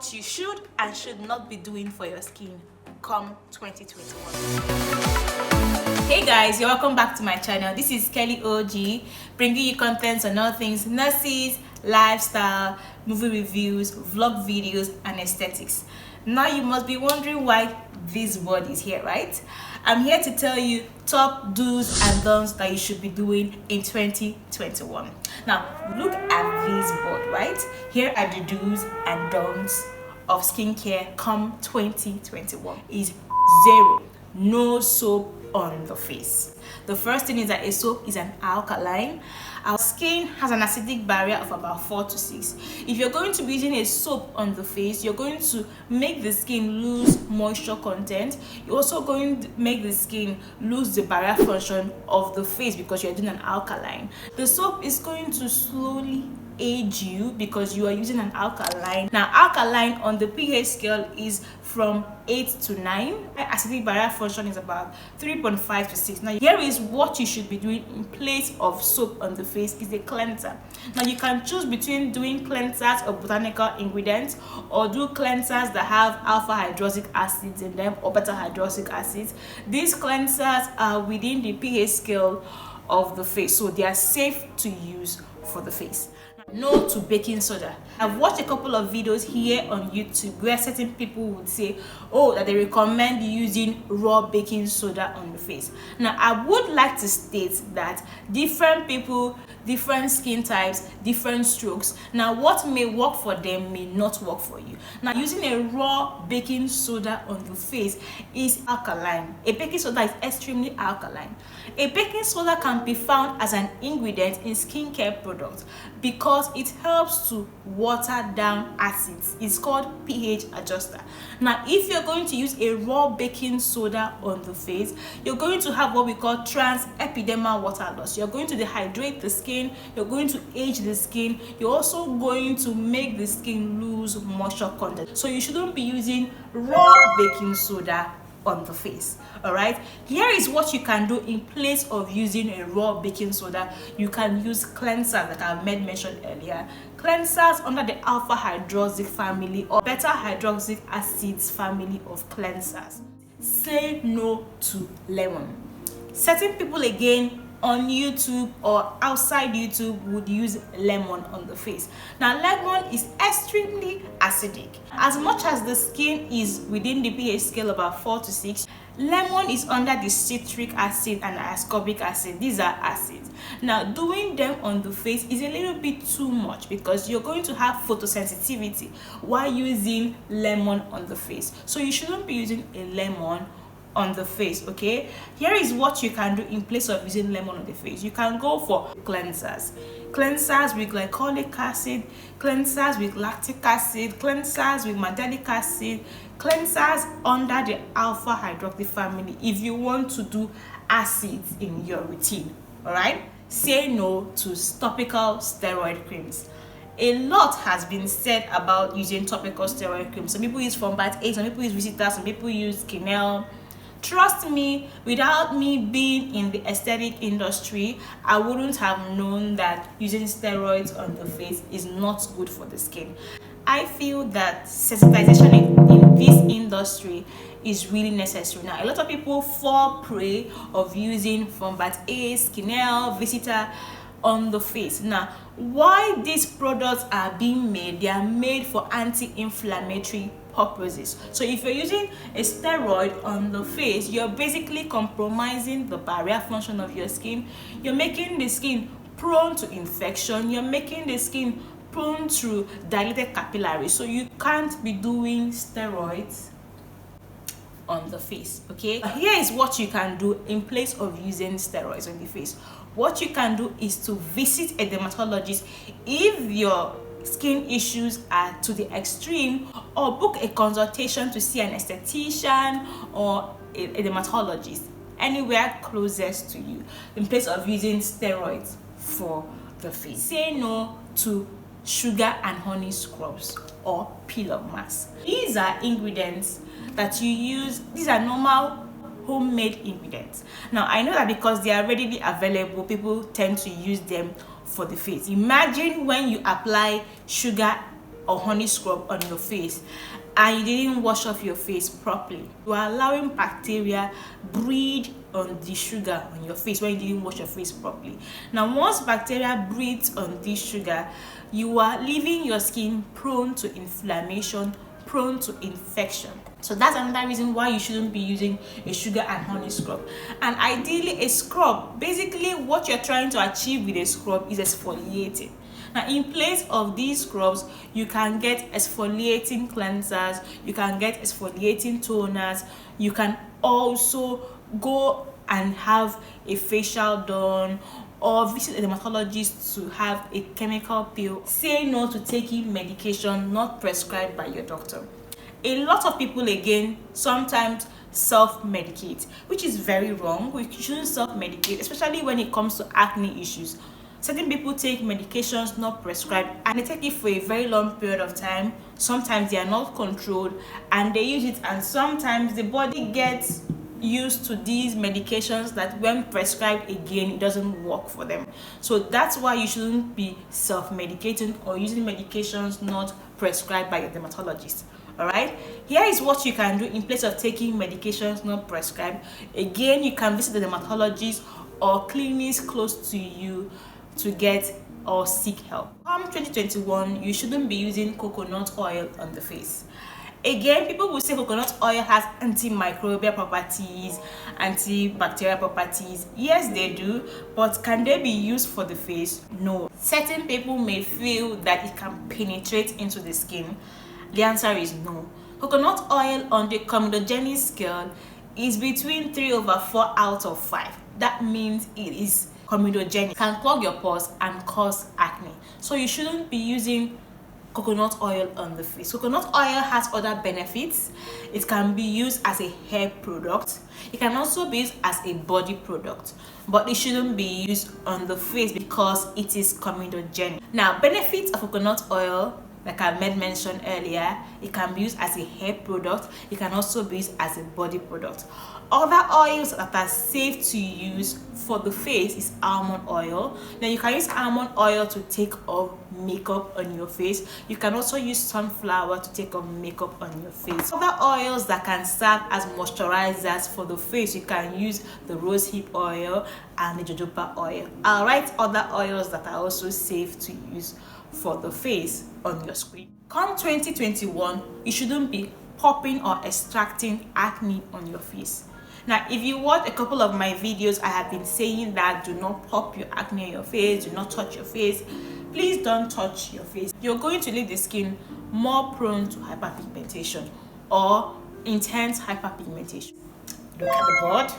what you should and should not be doing for your skin come 2021. Hey guys, you're welcome back to my channel. This is Kelly OG, bringing you content on all things nurses, lifestyle, movie reviews, vlog videos, and aesthetics. Now you must be wondering why this word is here, right? I'm here to tell you top do's and don'ts that you should be doing in 2021. Now look at this board, right? Here are the do's and don'ts of skincare come 2021. Is 0. No soap on the face. The first thing is that a soap is an alkaline. Our skin has an acidic barrier of about 4 to 6. If you're going to be using a soap on the face, you're going to make the skin lose moisture content. You're also going to make the skin lose the barrier function of the face because you're doing an alkaline. The soap is going to slowly age you because you are using an alkaline. Now alkaline on the pH scale is from 8 to 9. Acidic barrier function is about 3.5 to 6. Now here is what you should be doing in place of soap on the face is a cleanser. Now you can choose between doing cleansers of botanical ingredients or do cleansers that have alpha hydroxy acids in them or beta hydroxy acids. These cleansers are within the pH scale of the face, so they are safe to use for the face. No to baking soda. I've watched a couple of videos here on YouTube where certain people would say, oh, that they recommend using raw baking soda on the face. Now, I would like to state that different people, different skin types, different strokes. Now, what may work for them may not work for you. Now, using a raw baking soda on the face is alkaline. A baking soda is extremely alkaline. A baking soda can be found as an ingredient in skincare products because it helps to water down acids. It's called pH adjuster. Now, if you're going to use a raw baking soda on the face, you're going to have what we call transepidermal water loss. You're going to dehydrate the skin, you're going to age the skin, you're also going to make the skin lose moisture content. So you shouldn't be using raw baking soda on the face. All right, here is what you can do in place of using a raw baking soda. You can use cleansers that I mentioned earlier, cleansers under the alpha hydroxy family or beta hydroxy acids family of cleansers. Say no to lemon. Certain people again on YouTube or outside YouTube would use lemon on the face. Now lemon is extremely acidic. As much as the skin is within the pH scale about 4 to 6, lemon is under the citric acid and ascorbic acid. These are acids. Now doing them on the face is a little bit too much because you're going to have photosensitivity while using lemon on the face. So you shouldn't be using a lemon on the face. Okay, here is what you can do in place of using lemon on the face. You can go for cleansers with glycolic acid, cleansers with lactic acid, cleansers with mandelic acid, cleansers under the alpha hydroxy family if you want to do acids in your routine. All right, say no to topical steroid creams. A lot has been said about using topical steroid creams. Some people use Format A, some people use Visita, some people use Kinel. Trust me, without me being in the aesthetic industry, I wouldn't have known that using steroids on the face is not good for the skin. I feel that sensitization in this industry is really necessary. Now, a lot of people fall prey of using Format A, Kinel, Visita on the face. Now, why these products are being made, they are made for anti-inflammatory purposes. So if you're using a steroid on the face, you're basically compromising the barrier function of your skin. You're making the skin prone to infection. You're making the skin prone to dilated capillaries. So you can't be doing steroids on the face. Okay, here is what you can do in place of using steroids on the face. What you can do is to visit a dermatologist if your skin issues are to the extreme, or book a consultation to see an esthetician or a dermatologist anywhere closest to you in place of using steroids for the face. Say no to sugar and honey scrubs or peel-off masks. These are ingredients that you use. These are normal homemade ingredients. Now I know that because they are readily available, people tend to use them for the face. Imagine when you apply sugar or honey scrub on your face and you didn't wash off your face properly, you are allowing bacteria breed on the sugar on your face when you didn't wash your face properly. Now once bacteria breeds on this sugar, you are leaving your skin prone to inflammation, prone to infection. So that's another reason why you shouldn't be using a sugar and honey scrub. And ideally a scrub, basically what you're trying to achieve with a scrub is exfoliating. Now in place of these scrubs, you can get exfoliating cleansers, you can get exfoliating toners, you can also go and have a facial done or visit a dermatologist to have a chemical peel. Say no to taking medication not prescribed by your doctor. A lot of people again sometimes self-medicate, which is very wrong. We shouldn't self-medicate, especially when it comes to acne issues. Certain people take medications not prescribed and they take it for a very long period of time. Sometimes they are not controlled and they use it, and sometimes the body gets used to these medications that when prescribed again it doesn't work for them. So that's why you shouldn't be self-medicating or using medications not prescribed by your dermatologist. Alright, here is what you can do in place of taking medications not prescribed. Again, you can visit the dermatologist or clinics close to you to get or seek help. Come 2021, you shouldn't be using coconut oil on the face. Again, people will say coconut oil has antimicrobial properties, antibacterial properties. Yes, they do, but can they be used for the face? No. Certain people may feel that it can penetrate into the skin. The answer is no. Coconut oil on the comedogenic scale is between 3/4 out of 5. That means it is comedogenic. It can clog your pores and cause acne. So you shouldn't be using coconut oil on the face. Coconut oil has other benefits. It can be used as a hair product. It can also be used as a body product, but it shouldn't be used on the face because it is comedogenic. Now, benefits of coconut oil, like I made mention earlier, it can be used as a hair product. It can also be used as a body product. Other oils that are safe to use for the face is almond oil. Now you can use almond oil to take off makeup on your face. You can also use sunflower to take off makeup on your face. Other oils that can serve as moisturizers for the face, you can use the rosehip oil and the jojoba oil. I'll write other oils that are also safe to use for the face on your screen. Come 2021, you shouldn't be popping or extracting acne on your face. Now, if you watch a couple of my videos, I have been saying that do not pop your acne on your face, do not touch your face. Please don't touch your face. You're going to leave the skin more prone to hyperpigmentation or intense hyperpigmentation. Look at the board.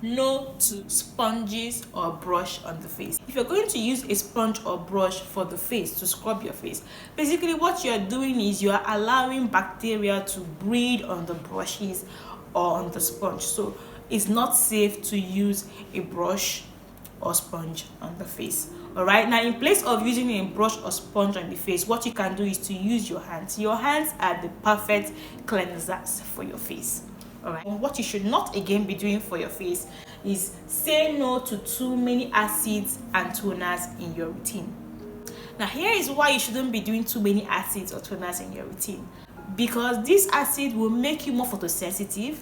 No to sponges or brush on the face. If you're going to use a sponge or brush for the face to scrub your face, basically what you're doing is you are allowing bacteria to breed on the brushes or on the sponge. So it's not safe to use a brush or sponge on the face. Alright, now in place of using a brush or sponge on the face, what you can do is to use your hands. Your hands are the perfect cleansers for your face. Alright, what you should not again be doing for your face is say no to too many acids and toners in your routine. Now here is why you shouldn't be doing too many acids or toners in your routine, because this acid will make you more photosensitive.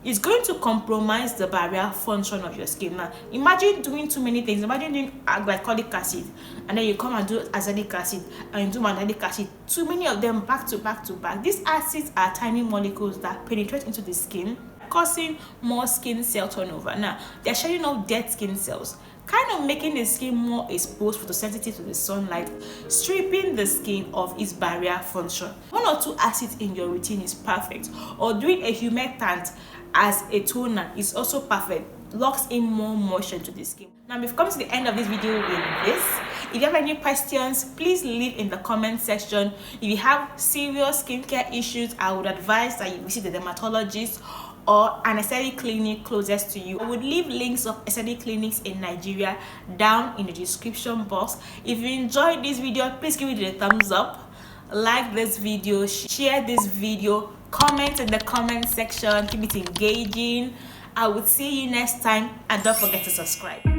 It's going to compromise the barrier function of your skin. Now imagine doing too many things. Imagine doing glycolic acid and then you come and do azelaic acid and you do mandelic acid, too many of them back to back to back. These acids are tiny molecules that penetrate into the skin, causing more skin cell turnover. Now they're shedding off dead skin cells, kind of making the skin more exposed, photosensitive to the sunlight, stripping the skin of its barrier function. 1 or 2 acids in your routine is perfect, or doing a humectant as a toner is also perfect. Locks in more moisture to the skin. Now we've come to the end of this video with this. If you have any questions, please leave in the comment section. If you have serious skincare issues, I would advise that you visit the dermatologist or an aesthetic clinic closest to you. I would leave links of aesthetic clinics in Nigeria down in the description box. If you enjoyed this video, please give it a thumbs up, like this video, share this video, comment in the comment section, keep it engaging. I will see you next time, and don't forget to subscribe.